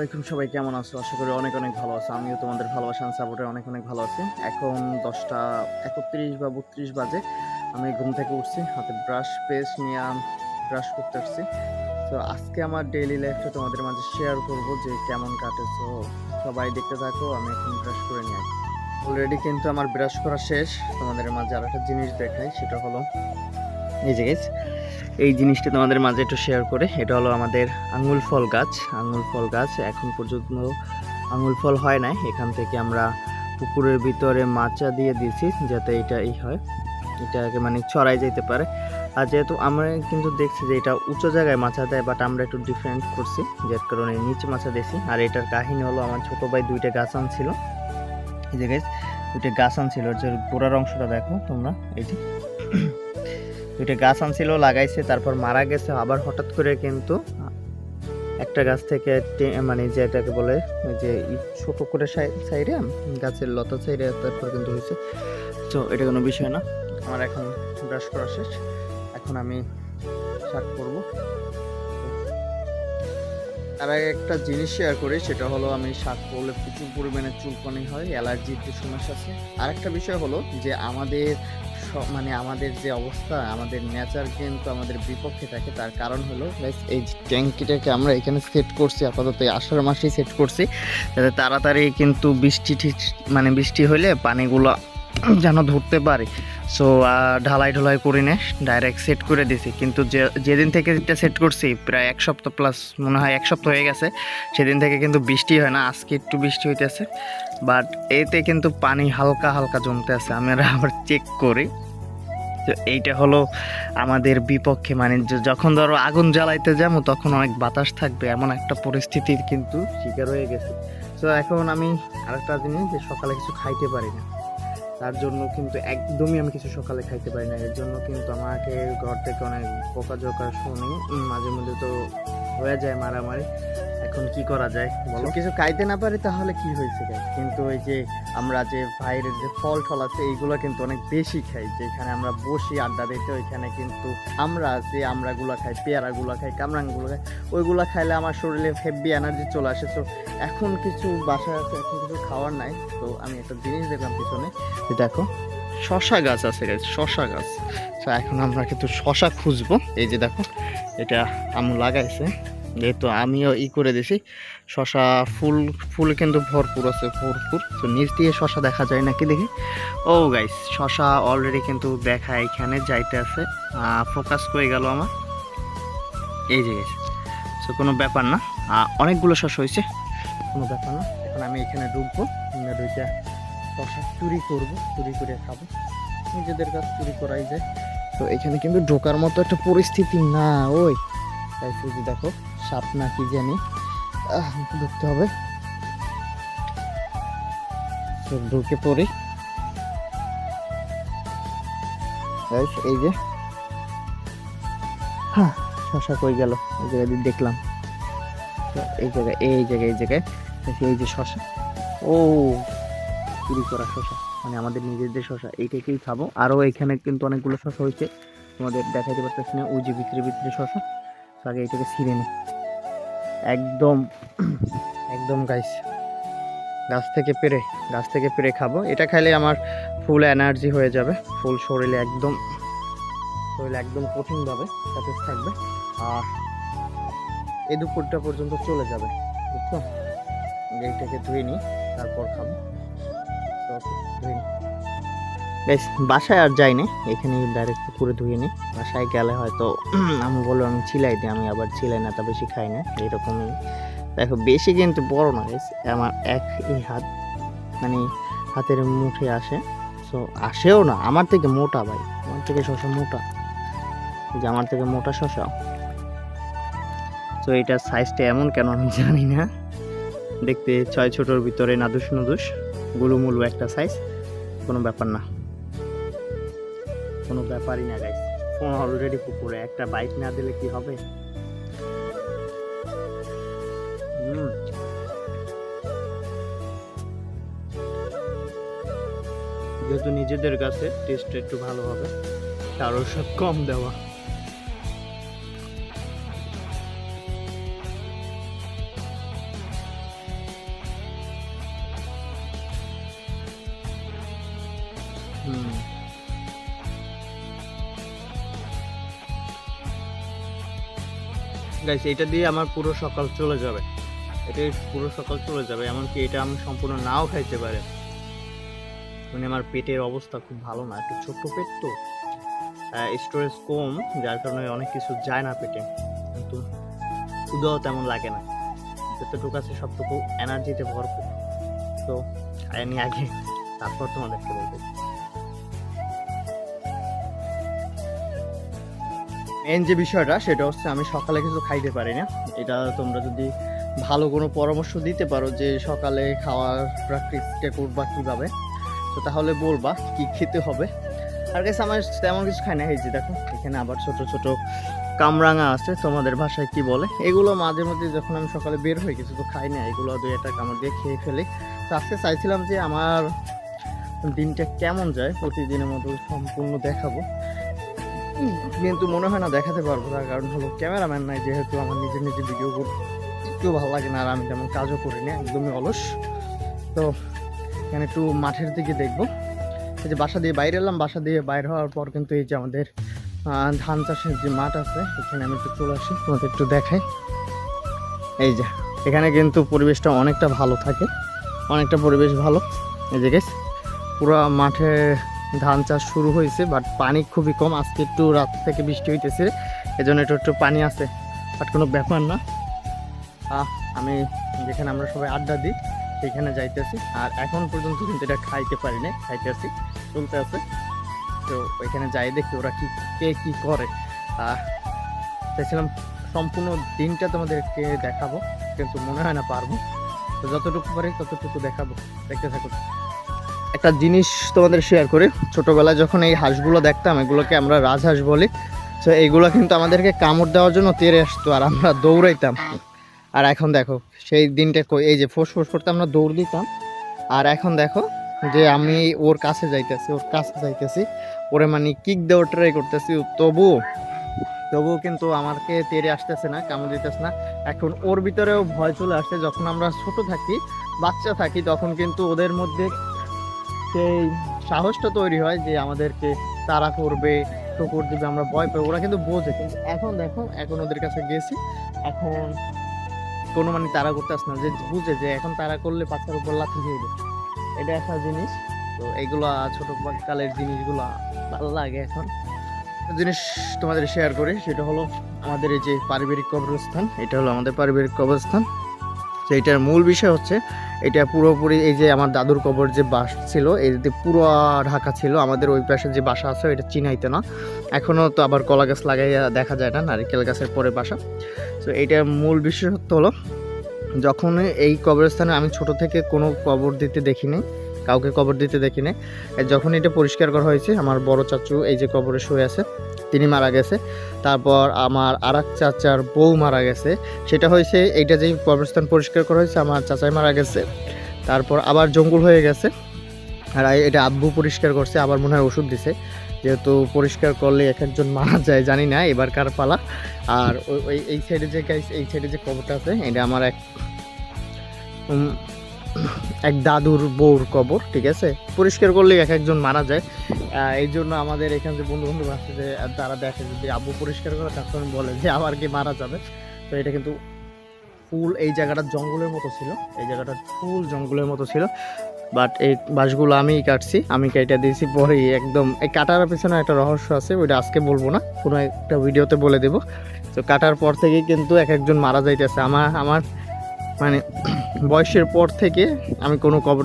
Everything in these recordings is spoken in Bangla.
আলাইকুম, সবাই কেমন আছো? আশা করি অনেক অনেক ভালো আছো। আমিও তোমাদের ভালোবাসা আর সাপোর্টে অনেক অনেক ভালো আছি। এখন 10টা 31 বা 32 বাজে। আমি ঘুম থেকে উঠছি, হাতে ব্রাশ পেস্ট নিয়ে ব্রাশ করতে আসছি। তো আজকে আমার ডেইলি লাইফটা তোমাদের মাঝে শেয়ার করব যে কেমন কাটে। তো সবাই দেখতে থাকো, আমি এখন ব্রাশ করে নিই। অলরেডি কিন্তু আমার ব্রাশ করা শেষ। তোমাদের মাঝে আর একটা জিনিস দেখাই, সেটা হলো এই যে গাইস, এই জিনিসটা তোমাদের মাঝে একটু শেয়ার করে। এটা হলো আমাদের আঙুল ফল গাছ। আঙুল ফল গাছ এখন পর্যন্ত আঙুল ফল হয় নাই। এখান থেকে আমরা পুকুরের ভিতরে মাচা দিয়ে দিয়েছি যাতে এটা হয়, এটাকে মানে ছড়াই যেতে পারে। আর যেহেতু আমরা কিন্তু দেখছি যে এটা উঁচু জায়গায় মাচা দেয়, বাট আমরা একটু ডিফারেন্ট করছি, যার কারণে নিচে মাচা দিয়েছি। আর এটার কাহিনী হলো, আমার ছোটো ভাই 2টা গাছ আনছিল। এই যে গাইস, 2টা গাছ আনছিল, যে গোড়ার অংশটা দেখো তোমরা, এই যে 2টা গাছ আনছিল, লাগাইছে, তারপর মারা গেছে। আবার হঠাৎ করে কিন্তু একটা গাছ থেকে মানে যেটাকে বলে যে ছোট করে সাইডে গাছের লতা সাইডে তারপর কিন্তু হয়েছে। তো এটা কোনো বিষয় না। আমার এখন ব্রাশ করা শেষ, এখন আমি শার্ট পরবো। আর একটা জিনিস শেয়ার করি, সেটা হলো আমি শার্ট পরলে প্রচুর পরিমাণে চুলকানি হয়, অ্যালার্জির যে সমস্যা আছে। আরেকটা বিষয় হলো যে আমাদের মানে আমাদের যে অবস্থা, আমাদের নেচার কিন্তু আমাদের বিপক্ষে থাকে। তার কারণ হলো এই ট্যাঙ্কিটাকে আমরা এখানে সেট করছি, আপাতত আষাঢ় মাসেই সেট করছি, যাতে তাড়াতাড়ি কিন্তু বৃষ্টি ঠিক মানে বৃষ্টি হলে পানিগুলো যেন ধরতে পারে। সো ঢালাই ঢালাই করে নে ডাইরেক্ট সেট করে দিছি। কিন্তু যেদিন থেকে এটা সেট করছি প্রায় 1 সপ্তাহ প্লাস, মনে হয় 1 সপ্তাহ হয়ে গেছে, সেদিন থেকে কিন্তু বৃষ্টি হয় না। আজকে একটু বৃষ্টি হইতেছে, বাট এতে কিন্তু পানি হালকা হালকা জমতে আছে। আমরা আবার চেক করি। তো এইটা হলো আমাদের বিপক্ষে, মানে যখন ধরো আগুন জ্বালাইতে যাবো তখন অনেক বাতাস থাকবে, এমন একটা পরিস্থিতির কিন্তু শিকার হয়ে গেছে। তো এখন আমি আরেকটা জিনিস, যে সকালে কিছু খাইতে পারি না, তার জন্য কিন্তু একদমই আমি কিছু সকালে খাইতে পারি না। এর জন্য কিন্তু আমাকে ঘর থেকে অনেক বকাঝকা শুনি, মাঝে মধ্যে তো হয়ে যায় মারামারি। এখন কি করা যায় বলো? কিছু খাইতে না পারি তাহলে কি হয়েছে গাইস, কিন্তু ওই যে আমরা যে বাইরের যে ফল টল আছে এইগুলো কিন্তু অনেক বেশি খাই। যেখানে আমরা বসি আড্ডা দিতে, ওইখানে কিন্তু আমরা যে আমরাগুলো খাই, পেয়ারাগুলো খাই, কামরাঙ্গুলো খাই, ওইগুলো খাইলে আমার শরীরে হেভি এনার্জি চলে আসে। তো এখন কিছু বাসায় আছে, এখন কিছু খাওয়ার নাই। তো আমি একটা জিনিস দেখলাম পিছনে, দেখো শশা গাছ আছে গাছ, শশা গাছ। তো এখন আমরা কিন্তু শশা খুঁজবো। এই যে দেখো, এটা আম্মু লাগাইছে, যেহেতু আমিও করে দিছি। শশা ফুল ফুল কিন্তু ভরপুর আছে, ভরপুর। তো নিচ দিয়ে শশা দেখা যায় নাকি দেখি। ও গাইস, শশা অলরেডি কিন্তু দেখা এখানে যাইতে আছে। ফোকাস করে গেল আমার, এই যে গাইস। তো কোনো ব্যাপার না, অনেকগুলো শশা হয়েছে, কোনো ব্যাপার না। এখন আমি এখানে ঢুকবো, দুইটা শশা চুরি করবো, চুরি করে খাবো। নিজেদের কাজ চুরি করাই যায়। তো এখানে কিন্তু ঢোকার মতো একটা পরিস্থিতি না। ওই তাই শুধু দেখো, সাপ না কি জানি, ঢুকতে হবে। ঢুকে পড়ি। এই যে হ্যাঁ, শশা কই গেল? এই জায়গায় দেখলাম, এই জায়গায় এই যে শশা। ও, চুরি করা শশা, মানে আমাদের নিজেদের শশা, এইটাকেই খাবো। আরও এখানে কিন্তু অনেকগুলো শশা হয়েছে, তোমাদের দেখাইতে পারতেছি না। ওই যে ভিতরে ভিতরে শশা। আগে এইটাকে ছিঁড়ে নি, একদম একদম গাইস, গাছ থেকে পেরে খাবো। এটা খাইলে আমার ফুল এনার্জি হয়ে যাবে, ফুল শরীরে একদম কঠিনভাবে সতেজ থাকবে। আর এই দুপুরটা পর্যন্ত চলে যাবে, বুঝছো? এইটাকে ধুয়ে নিই, তারপর খাবো। ধুয়ে নিই বেশ। বাসায় আর যাই না, এখানে ডাইরেক্ট পুকুরে ধুয়ে নিই। বাসায় গেলে হয়তো আমি বলবো আমি চিলাই দিই, আমি আবার চিলাই না, তা বেশি খাই না, এরকমই। দেখো বেশি কিন্তু বড় না, আমার এই হাত, মানে হাতের মুঠে আসে। সো আসেও না, আমার থেকে মোটা ভাই, আমার থেকে শশা মোটা, যে আমার থেকে মোটা শশা। তো এটার সাইজটা এমন কেন আমি জানি না, দেখতে 6 ছোটোর ভিতরে নাদুস নুদুস গুলুমুলু একটা সাইজ। কোনো ব্যাপার না, কোনো ব্যাপারই না গাইস। ফোন অলরেডি পুকুরে, একটা বাইক না দিলে কি হবে? যেহেতু নিজেদের কাছে টেস্ট একটু ভালো হবে, কারোর সব কম দেওয়া। গাইস এটা দিয়ে আমার পুরো সকাল চলে যাবে, পুরো সকাল চলে যাবে। এমনকি এটা আমি সম্পূর্ণ নাও খাইতে পারি, মানে আমার পেটের অবস্থা খুব ভালো না, একটু ছোট্ট পেট তো, স্টোরেজ কম, যার কারণে অনেক কিছু যায় না পেটে, কিন্তু ক্ষুধাও তেমন লাগে না, যতটুকু আছে সবটুকু এনার্জিতে ভরপুর। তো আমি আগে তারপর তোমাদেরকে বলবো। মেন যে বিষয়টা সেটা হচ্ছে আমি সকালে কিছু খাইতে পারি না। এটা তোমরা যদি ভালো কোনো পরামর্শ দিতে পারো যে সকালে খাওয়ার প্র্যাকটিসটা করবা কীভাবে, তো তাহলে বলবা কি খেতে হবে। আর কাছে আমার তেমন কিছু খাই না। এই যে দেখো এখানে আবার ছোট ছোট কামরাঙা আছে, তোমাদের ভাষায় কি বলে, এগুলো মাঝে মধ্যে যখন আমি সকালে বের হয়ে গেছি তো খাই না, এগুলো 2-1 কামড় দিয়ে খেয়ে ফেলি। তো আজকে চাইছিলাম যে আমার দিনটা কেমন যায় প্রতিদিনের মতো সম্পূর্ণ দেখাবো, কিন্তু মনে হয় না দেখাতে পারবো, তার কারণ হলো ক্যামেরাম্যান নাই, যেহেতু আমার নিজে ভিডিও করতে একটু ভালো লাগে না, আর আমি তেমন কাজও করি না, একদমই অলস। তো এখানে একটু মাঠের দিকে দেখবো। এই যে বাসা দিয়ে বাইরে এলাম, বাসা দিয়ে বাইরে হওয়ার পর কিন্তু এই যে আমাদের ধান চাষের যে মাঠ আছে এখানে আমি একটু চলে আসি, তোমাদের একটু দেখাই। এই যে এখানে কিন্তু পরিবেশটা অনেকটা ভালো থাকে, অনেকটা পরিবেশ ভালো। এই যে গাইস পুরো মাঠে ধান চাষ শুরু হয়েছে, বাট পানি খুবই কম, আজকে একটু রাত থেকে বৃষ্টি হইতেছে, এজন্য একটু পানি আছে, বাট কোনো ব্যাপার না। আমি যেখানে আমরা সবাই আড্ডা দিই সেখানে যাইতেছি, আর এখন পর্যন্ত কিন্তু এটা খাইতে পারি না, খাইতেছি চলতে আছে। তো ওইখানে যাই দেখি ওরা কে কি করে। চাইছিলাম সম্পূর্ণ দিনটা তোমাদেরকে দেখাবো, কিন্তু মনে হয় না পারবো, তো যতটুকু পারি ততটুকু দেখাবো, দেখতে থাকো। একটা জিনিস তোমাদের শেয়ার করি, ছোটোবেলায় যখন এই হাঁসগুলো দেখতাম, এগুলোকে আমরা রাজহাঁস বলি, তো এইগুলো কিন্তু আমাদেরকে কামড় দেওয়ার জন্য তেড়ে আসতো আর আমরা দৌড়াইতাম। আর এখন দেখো সেই দিনটা এই যে ফোঁস করতে আমরা দৌড় দিতাম, আর এখন দেখো যে আমি ওর কাছে যাইতেছি, ওরে মানে কিক দেওয়ার ট্রাই করতেছি, তবুও কিন্তু আমাকে তেড়ে আসতেছে না, কামড় দিতেছে না। এখন ওর ভিতরেও ভয় চলে আসছে, যখন আমরা ছোট থাকি, বাচ্চা থাকি, তখন কিন্তু ওদের মধ্যে সেই সাহসটা তৈরি হয় যে আমাদেরকে তাড়া করবে, ঠোকর দিবে, আমরা ভয় পাই, ওরা কিন্তু বোঝে। কিন্তু এখন দেখো, এখন ওদের কাছে গেছি, এখন কোনো মানে তাড়া করতে আসে না, যে বুঝে যে এখন তাড়া করলে বাচ্চার উপর লাথি খেয়ে দেবে, এটা একটা জিনিস। তো এইগুলো ছোট কালের জিনিসগুলো ভালো লাগে। এখন জিনিস তোমাদের শেয়ার করি, সেটা হলো আমাদের এই যে পারিবারিক কবরস্থান, এটা হলো আমাদের পারিবারিক কবরস্থান। তো এটার মূল বিষয় হচ্ছে এটা পুরোপুরি এই যে আমার দাদুর কবর যে বাস ছিল, এই যে পুরো ঢাকা ছিল, আমাদের ওই পাশে যে বাসা আছে এটা চিনাইতে না, এখনও তো আবার কলা গাছ লাগাইয়া দেখা যায় না, নারিকেল গাছের পরে বাসা। তো এইটার মূল বিশেষত্ব হলো, যখন এই কবরস্থানে আমি ছোট থেকে কোনো কবর দিতে দেখিনি, কাউকে কবর দিতে দেখিনি, যখন এটা পরিষ্কার করা হয়েছে, আমার বড় চাচু এই যে কবরে শুয়ে আছে, তিনি মারা গেছে, তারপর আমার আরেক চাচার বউ মারা গেছে, সেটা হয়েছে এইটা যেই কবরস্থান পরিষ্কার করা হয়েছে আমার চাচাই মারা গেছে, তারপর আবার জঙ্গল হয়ে গেছে, আর এটা আব্বু পরিষ্কার করছে, আবার মনে হয় ওষুধ দিছে, যেহেতু পরিষ্কার করলে একজন মারা যায়, জানি না এবার কার পালা। আর ওই এই সাইডে যে কবরটা আছে, এটা আমার এক দাদুর বউর কবর, ঠিক আছে, পরিষ্কার করলে একজন মারা যায়। এই জন্য আমাদের এখানে যে বন্ধু বান্ধব আছে, যে তারা দেখে যদি আব্বু পরিষ্কার করে তখন বলে যে আবার কি মারা যাবে। তো এটা কিন্তু ফুল এই জায়গাটা জঙ্গলের মতো ছিল, এই জায়গাটা ফুল জঙ্গলের মতো ছিল, বাট এই বাঁশগুলো আমিই কাটছি, আমি কেটে দিয়েছি পরেই। একদম এই কাটার পেছনে একটা রহস্য আছে, ওইটা আজকে বলবো না, কোনো একটা ভিডিওতে বলে দেবো। তো কাটার পর থেকেই কিন্তু একজন মারা যাইতেছে, আমার মানে বয়সের পর থেকে আমি কোনো কবর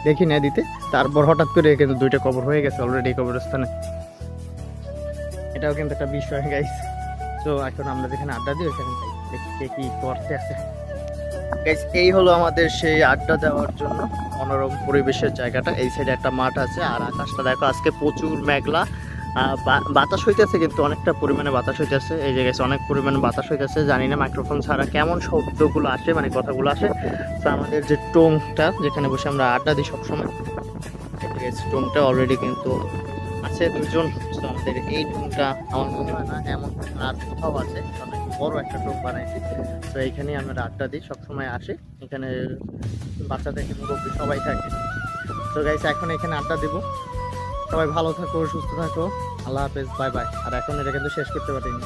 দেখি না দিতে, তারপর হঠাৎ করে কিন্তু 2টা কবর হয়ে গেছে অলরেডি কবরস্থানে, এটাও কিন্তু একটা বিষয় গাইস। তো এখন আমরা যেখানে আড্ডা দিই ওইখানে দেখি কি করতে আছে গাইস। এই হলো আমাদের সেই আড্ডা দেওয়ার জন্য মনোরম পরিবেশের জায়গাটা, এই সাইডে একটা মাঠ আছে, আর আকাশটা দেখো আজকে প্রচুর মেঘলা, বাতাস হইতেছে, কিন্তু অনেকটা পরিমাণে বাতাস হইতেছে, এই জায়গায় অনেক পরিমাণে বাতাস হইতেছে, জানি না মাইক্রোফোন ছাড়া কেমন শব্দগুলো আসে, মানে কথাগুলো আসে। তো আমাদের যে টোংটা যেখানে বসে আমরা আড্ডা দিই সবসময়, টোংটা অলরেডি কিন্তু আছে 2জন। তো আমাদের এই টোংটা আমার মনে হয় না এমন আর কোথাও আছে, অনেক বড় একটা টোং বানাইছি। তো এইখানেই আমরা আড্ডা দিই, সবসময় আসি, এখানে বাচ্চা থেকে মুরব্বী সবাই থাকে। তো গাইস এখন এখানে আড্ডা দেবো, সবাই ভালো থাকো, সুস্থ থাকো, আল্লাহ হাফেজ, বাই বাই। আর এখন এটা কিন্তু শেষ করতে পারিনি।